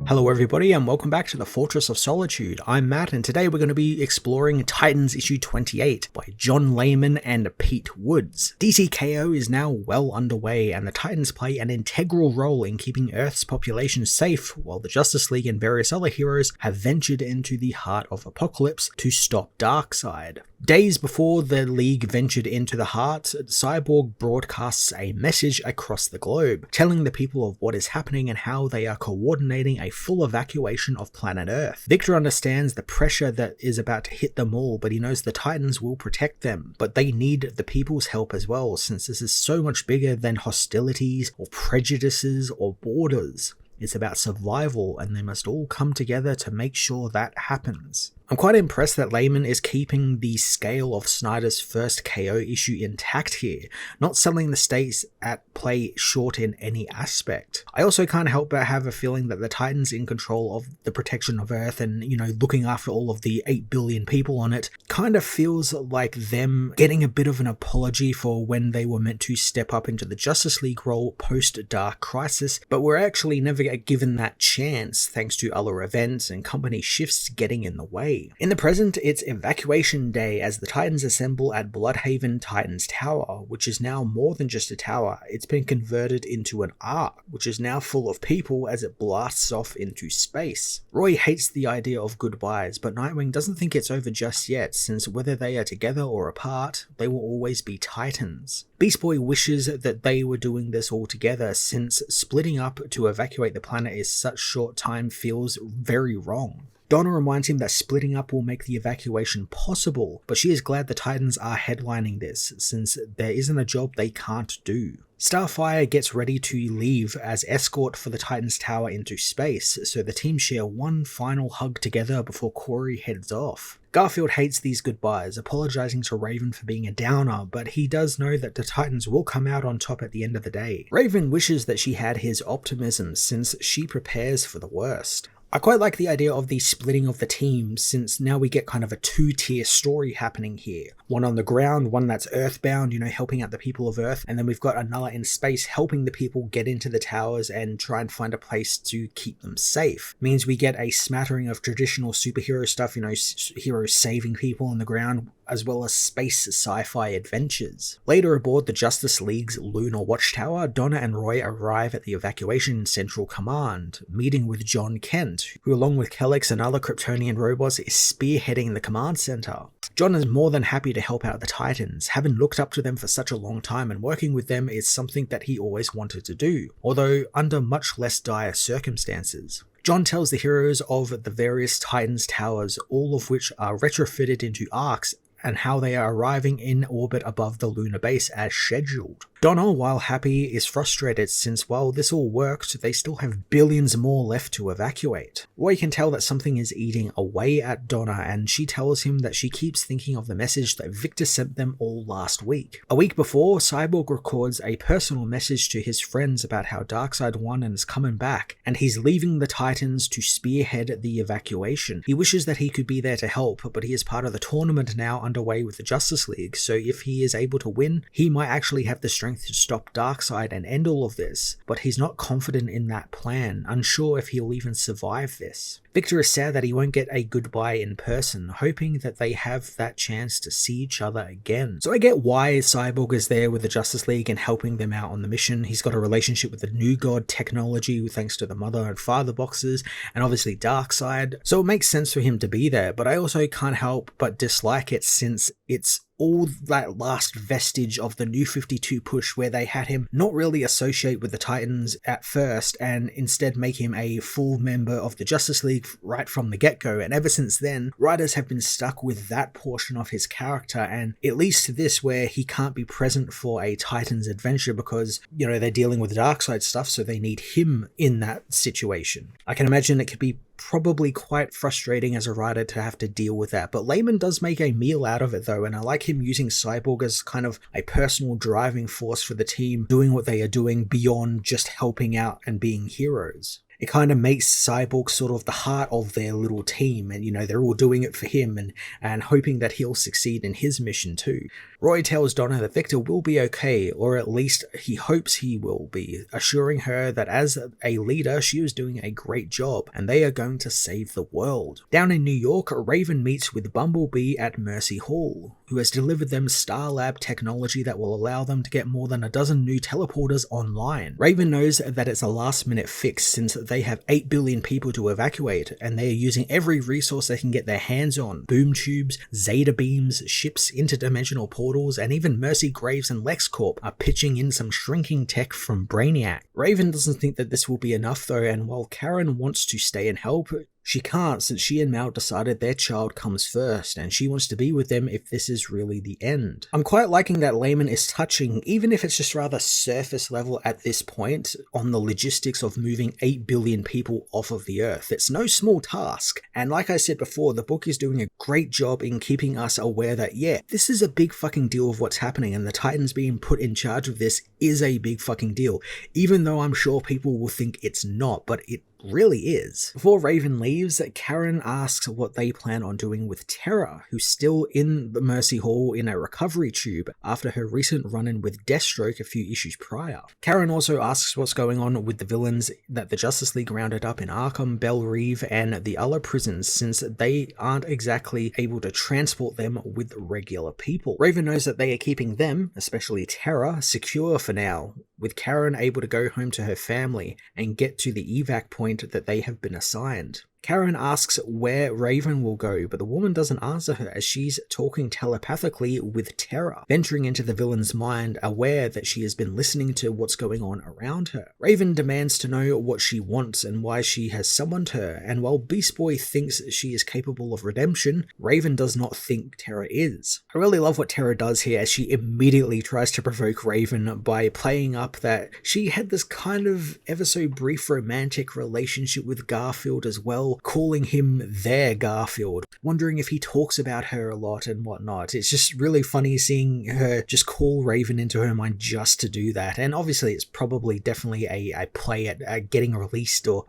Hello everybody and welcome back to the Fortress of Solitude. I'm Matt and today we're going to be exploring Titans issue 28 by John Layman and Pete Woods. DCKO is now well underway and the Titans play an integral role in keeping Earth's population safe while the Justice League and various other heroes have ventured into the heart of Apokolips to stop Darkseid. Days before the League ventured into the heart, Cyborg broadcasts a message across the globe, telling the people of what is happening and how they are coordinating a full evacuation of planet Earth. Victor understands the pressure that is about to hit them all, but he knows the Titans will protect them. But they need the people's help as well, since this is so much bigger than hostilities or prejudices or borders. It's about survival, and they must all come together to make sure that happens. I'm quite impressed that Layman is keeping the scale of Snyder's first KO issue intact here, not selling the stakes at play short in any aspect. I also can't help but have a feeling that the Titans in control of the protection of Earth and, looking after all of the 8 billion people on it, kind of feels like them getting a bit of an apology for when they were meant to step up into the Justice League role post-Dark Crisis, but were actually never given that chance thanks to other events and company shifts getting in the way. In the present, it's Evacuation Day as the Titans assemble at Bloodhaven Titans Tower, which is now more than just a tower. It's been converted into an ark, which is now full of people as it blasts off into space. Roy hates the idea of goodbyes, but Nightwing doesn't think it's over just yet, since whether they are together or apart, they will always be Titans. Beast Boy wishes that they were doing this all together, since splitting up to evacuate the planet in such short time feels very wrong. Donna reminds him that splitting up will make the evacuation possible, but she is glad the Titans are headlining this, since there isn't a job they can't do. Starfire gets ready to leave as escort for the Titans Tower into space, so the team share one final hug together before Corey heads off. Garfield hates these goodbyes, apologizing to Raven for being a downer, but he does know that the Titans will come out on top at the end of the day. Raven wishes that she had his optimism, since she prepares for the worst. I quite like the idea of the splitting of the team, since now we get kind of a two-tier story happening here. One on the ground, one that's earthbound, helping out the people of Earth, and then we've got another in space helping the people get into the towers and try and find a place to keep them safe. It means we get a smattering of traditional superhero stuff, heroes saving people on the ground, as well as space sci-fi adventures. Later aboard the Justice League's lunar watchtower, Donna and Roy arrive at the Evacuation Central Command, meeting with John Kent, who along with Kellex and other Kryptonian robots is spearheading the command center. John is more than happy to help out the Titans, having looked up to them for such a long time, and working with them is something that he always wanted to do, although under much less dire circumstances. John tells the heroes of the various Titans towers, all of which are retrofitted into arcs, and how they are arriving in orbit above the lunar base as scheduled. Donna, while happy, is frustrated since while this all worked, they still have billions more left to evacuate. Roy can tell that something is eating away at Donna, and she tells him that she keeps thinking of the message that Victor sent them all last week. A week before, Cyborg records a personal message to his friends about how Darkseid won and is coming back, and he's leaving the Titans to spearhead the evacuation. He wishes that he could be there to help, but he is part of the tournament now underway with the Justice League, so if he is able to win, he might actually have the strength to stop Darkseid and end all of this, but he's not confident in that plan, unsure if he'll even survive this. Victor is sad that he won't get a goodbye in person, hoping that they have that chance to see each other again. So I get why Cyborg is there with the Justice League and helping them out on the mission. He's got a relationship with the New God technology thanks to the mother and father boxes, and obviously Darkseid, so it makes sense for him to be there, but I also can't help but dislike it since it's all that last vestige of the New 52 push where they had him not really associate with the Titans at first and instead make him a full member of the Justice League right from the get-go, and ever since then, writers have been stuck with that portion of his character, and it leads to this where he can't be present for a Titans adventure because, they're dealing with Darkseid stuff, so they need him in that situation. I can imagine it could be probably quite frustrating as a writer to have to deal with that, but Layman does make a meal out of it though, and I like him using Cyborg as kind of a personal driving force for the team, doing what they are doing beyond just helping out and being heroes. It kind of makes Cyborg sort of the heart of their little team, and they're all doing it for him and hoping that he'll succeed in his mission too. Roy tells Donna that Victor will be okay, or at least he hopes he will be, assuring her that as a leader she is doing a great job and they are going to save the world. Down in New York, Raven meets with Bumblebee at Mercy Hall, who has delivered them Starlab technology that will allow them to get more than a dozen new teleporters online. Raven knows that it's a last-minute fix since they have 8 billion people to evacuate, and they are using every resource they can get their hands on. Boom tubes, Zeta beams, ships, interdimensional portals, and even Mercy Graves and LexCorp are pitching in some shrinking tech from Brainiac. Raven doesn't think that this will be enough though, and while Karen wants to stay and help, she can't since she and Mal decided their child comes first, and she wants to be with them if this is really the end. I'm quite liking that Layman is touching, even if it's just rather surface level at this point, on the logistics of moving 8 billion people off of the Earth. It's no small task, and like I said before, the book is doing a great job in keeping us aware that, yeah, this is a big fucking deal of what's happening, and the Titans being put in charge of this is a big fucking deal, even though I'm sure people will think it's not, but it really is. Before Raven leaves, Karen asks what they plan on doing with Terra, who's still in the Mercy Hall in a recovery tube after her recent run-in with Deathstroke a few issues prior. Karen also asks what's going on with the villains that the Justice League rounded up in Arkham, Belle Reve, and the other prisons, since they aren't exactly able to transport them with regular people. Raven knows that they are keeping them, especially Terra, secure for now, with Karen able to go home to her family and get to the evac point that they have been assigned. Karen asks where Raven will go, but the woman doesn't answer her as she's talking telepathically with Terra, venturing into the villain's mind, aware that she has been listening to what's going on around her. Raven demands to know what she wants and why she has summoned her, and while Beast Boy thinks she is capable of redemption, Raven does not think Terra is. I really love what Terra does here as she immediately tries to provoke Raven by playing up that she had this kind of ever so brief romantic relationship with Garfield as well, calling him their Garfield, wondering if he talks about her a lot and whatnot. It's just really funny seeing her just call Raven into her mind just to do that, and obviously it's probably definitely a play at getting released, or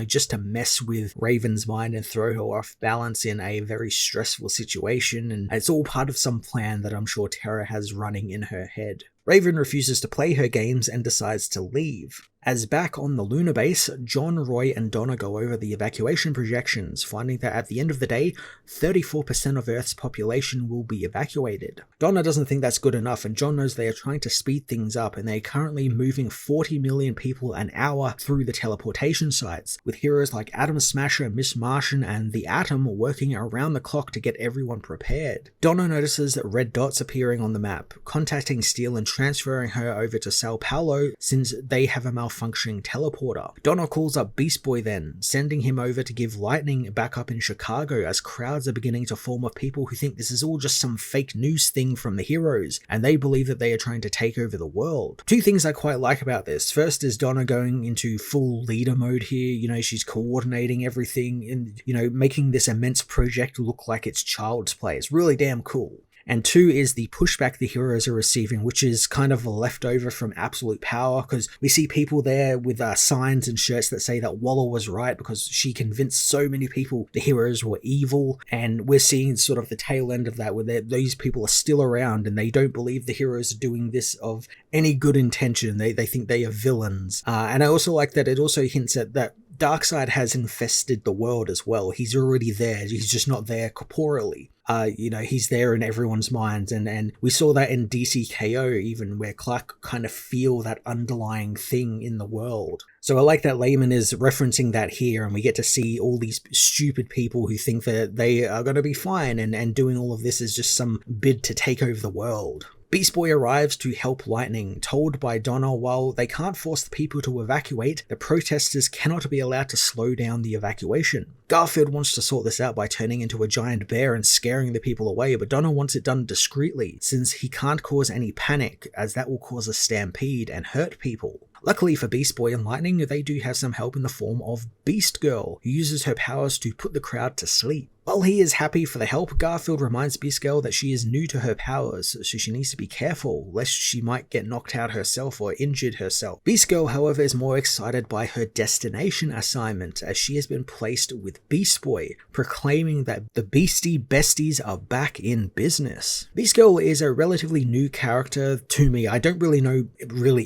just to mess with Raven's mind and throw her off balance in a very stressful situation, and it's all part of some plan that I'm sure Terra has running in her head. Raven refuses to play her games and decides to leave. As back on the lunar base, John, Roy, and Donna go over the evacuation projections, finding that at the end of the day, 34% of Earth's population will be evacuated. Donna doesn't think that's good enough, and John knows they are trying to speed things up, and they're currently moving 40 million people an hour through the teleportation sites, with heroes like Atom Smasher, Miss Martian, and the Atom working around the clock to get everyone prepared. Donna notices red dots appearing on the map, contacting Steel and transferring her over to Sao Paulo since they have a malfunctioning teleporter. Donna calls up Beast Boy then, sending him over to give Lightning back up in Chicago as crowds are beginning to form of people who think this is all just some fake news thing from the heroes, and they believe that they are trying to take over the world. Two things I quite like about this. First is Donna going into full leader mode here, she's coordinating everything and, making this immense project look like it's child's play. It's really damn cool. And two is the pushback the heroes are receiving, which is kind of a leftover from Absolute Power, because we see people there with signs and shirts that say that Waller was right because she convinced so many people the heroes were evil, and we're seeing sort of the tail end of that where these people are still around and they don't believe the heroes are doing this of any good intention. They think they are villains. And I also like that it also hints at that Darkseid has infested the world as well. He's already there, he's just not there corporeally. He's there in everyone's minds, and we saw that in DCKO even, where Clark kind of feel that underlying thing in the world. So I like that Layman is referencing that here, and we get to see all these stupid people who think that they are going to be fine, and doing all of this is just some bid to take over the world. Beast Boy arrives to help Lightning, told by Donna while they can't force the people to evacuate, the protesters cannot be allowed to slow down the evacuation. Garfield wants to sort this out by turning into a giant bear and scaring the people away, but Donna wants it done discreetly, since he can't cause any panic, as that will cause a stampede and hurt people. Luckily for Beast Boy and Lightning, they do have some help in the form of Beast Girl, who uses her powers to put the crowd to sleep. While he is happy for the help, Garfield reminds Beast Girl that she is new to her powers, so she needs to be careful, lest she might get knocked out herself or injured herself. Beast Girl, however, is more excited by her destination assignment, as she has been placed with Beast Boy, proclaiming that the Beastie Besties are back in business. Beast Girl is a relatively new character to me. I don't really know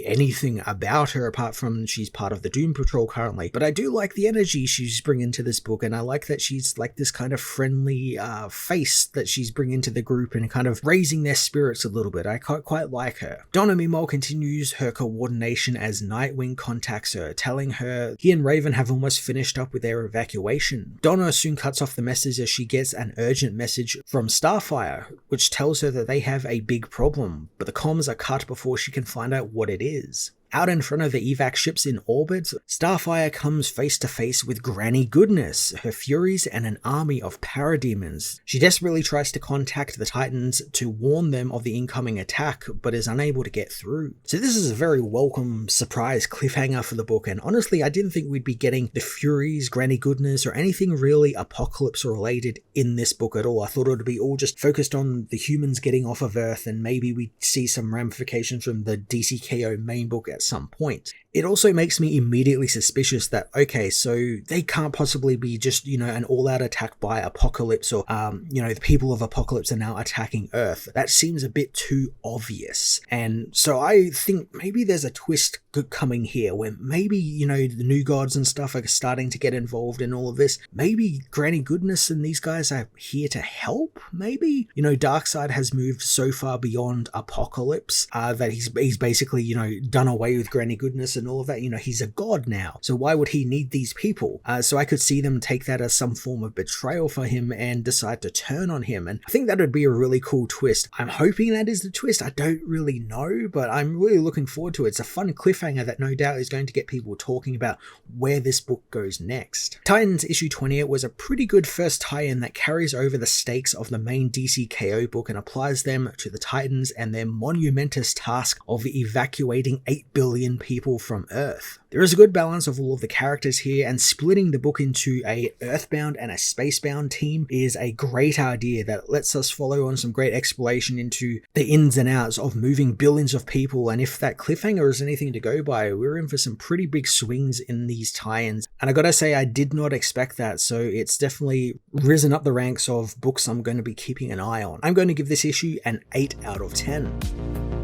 anything about her apart from she's part of the Doom Patrol currently, but I do like the energy she's bringing to this book, and I like that she's like this kind of friendly face that she's bringing to the group and kind of raising their spirits a little bit. I quite like her. Donna, meanwhile, continues her coordination as Nightwing contacts her, telling her he and Raven have almost finished up with their evacuation. Donna soon cuts off the message as she gets an urgent message from Starfire, which tells her that they have a big problem, but the comms are cut before she can find out what it is. Out in front of the evac ships in orbit, Starfire comes face to face with Granny Goodness, her Furies, and an army of parademons. She desperately tries to contact the Titans to warn them of the incoming attack, but is unable to get through. So this is a very welcome surprise cliffhanger for the book, and honestly I didn't think we'd be getting the Furies, Granny Goodness, or anything really Apokolips related in this book at all. I thought it would be all just focused on the humans getting off of Earth, and maybe we'd see some ramifications from the DCKO main book at some point. It also makes me immediately suspicious that, okay, so they can't possibly be just, an all-out attack by Apokolips, or, the people of Apokolips are now attacking Earth. That seems a bit too obvious. And so I think maybe there's a twist coming here where maybe, the New Gods and stuff are starting to get involved in all of this. Maybe Granny Goodness and these guys are here to help, maybe? Darkseid has moved so far beyond Apokolips that he's basically, done away with Granny Goodness and all of that. He's a god now, so why would he need these people? So I could see them take that as some form of betrayal for him and decide to turn on him, and I think that would be a really cool twist. I'm hoping that is the twist. I don't really know, but I'm really looking forward to it. It's a fun cliffhanger that no doubt is going to get people talking about where this book goes next. Titans issue 28 was a pretty good first tie-in that carries over the stakes of the main DCKO book and applies them to the Titans and their monumentous task of evacuating 8 billion people from Earth. There is a good balance of all of the characters here, and splitting the book into a Earthbound and a Spacebound team is a great idea that lets us follow on some great exploration into the ins and outs of moving billions of people. And if that cliffhanger is anything to go by, we're in for some pretty big swings in these tie-ins, and I gotta say I did not expect that, so it's definitely risen up the ranks of books I'm going to be keeping an eye on. I'm going to give this issue an 8 out of 10.